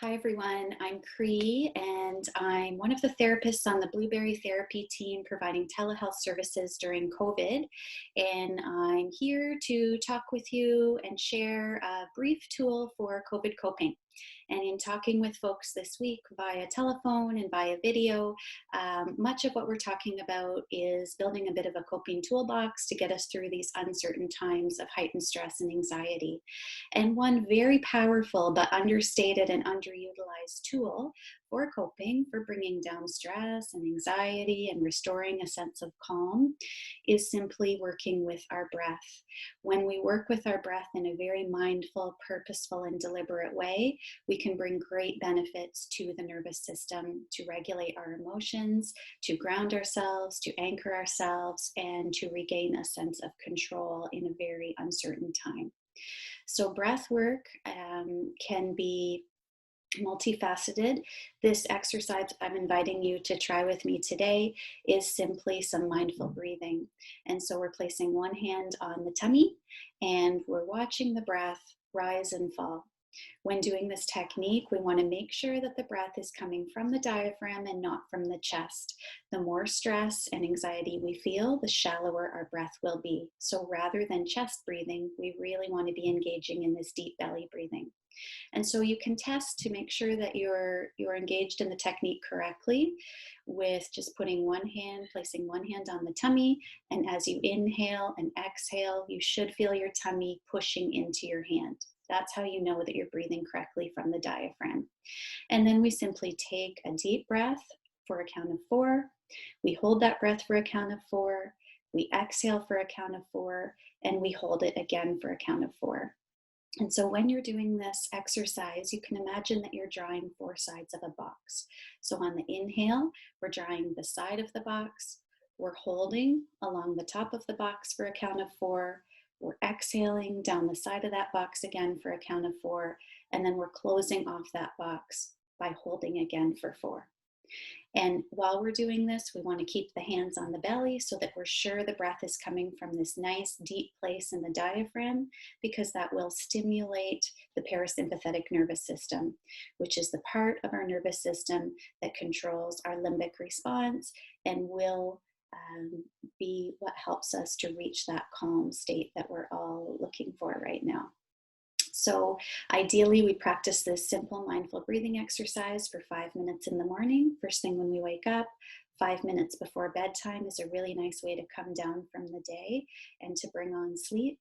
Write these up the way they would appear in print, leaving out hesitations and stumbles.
Hi everyone, I'm Cree and I'm one of the therapists on the Blueberry Therapy team providing telehealth services during COVID. And I'm here to talk with you and share a brief tool for COVID coping. And in talking with folks this week via telephone and via video, much of what we're talking about is building a bit of a coping toolbox to get us through these uncertain times of heightened stress and anxiety. And one very powerful but understated and underutilized tool for coping, for bringing down stress and anxiety and restoring a sense of calm, is simply working with our breath. When we work with our breath in a very mindful, purposeful, and deliberate way, we can bring great benefits to the nervous system to regulate our emotions, to ground ourselves, to anchor ourselves, and to regain a sense of control in a very uncertain time. So, breath work can be multifaceted. This exercise I'm inviting you to try with me today is simply some mindful breathing. And so, we're placing one hand on the tummy and we're watching the breath rise and fall. When doing this technique, we want to make sure that the breath is coming from the diaphragm and not from the chest. The more stress and anxiety we feel, the shallower our breath will be. So rather than chest breathing, we really want to be engaging in this deep belly breathing. And so you can test to make sure that you're engaged in the technique correctly with just placing one hand on the tummy, and as you inhale and exhale, you should feel your tummy pushing into your hand. That's how you know that you're breathing correctly from the diaphragm. And then we simply take a deep breath for a count of 4. We hold that breath for a count of 4. We exhale for a count of 4, and we hold it again for a count of 4. And so when you're doing this exercise, you can imagine that you're drawing 4 sides of a box. So on the inhale, we're drawing the side of the box. We're holding along the top of the box for a count of 4. We're exhaling down the side of that box again for a count of 4. And then we're closing off that box by holding again for 4. And while we're doing this, we want to keep the hands on the belly so that we're sure the breath is coming from this nice deep place in the diaphragm, because that will stimulate the parasympathetic nervous system, which is the part of our nervous system that controls our limbic response and will be what helps us to reach that calm state that we're all looking for right now. So ideally, we practice this simple mindful breathing exercise for 5 minutes in the morning, first thing when we wake up. 5 minutes before bedtime is a really nice way to come down from the day and to bring on sleep,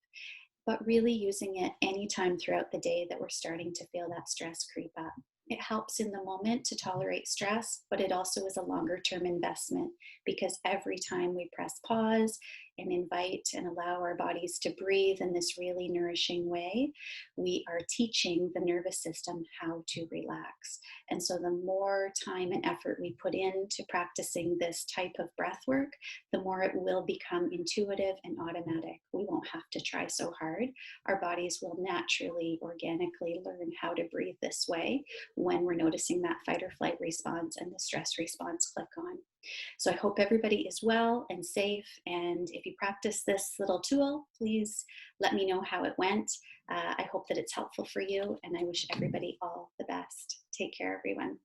but really using it anytime throughout the day that we're starting to feel that stress creep up. It helps in the moment to tolerate stress, but it also is a longer term investment, because every time we press pause and invite and allow our bodies to breathe in this really nourishing way, we are teaching the nervous system how to relax. And so the more time and effort we put into practicing this type of breath work, the more it will become intuitive and automatic. We won't have to try so hard. Our bodies will naturally, organically learn how to breathe this way when we're noticing that fight or flight response and the stress response click on. So I hope everybody is well and safe. And if you practice this little tool, please let me know how it went. I hope that it's helpful for you, and I wish everybody all the best. Take care, everyone.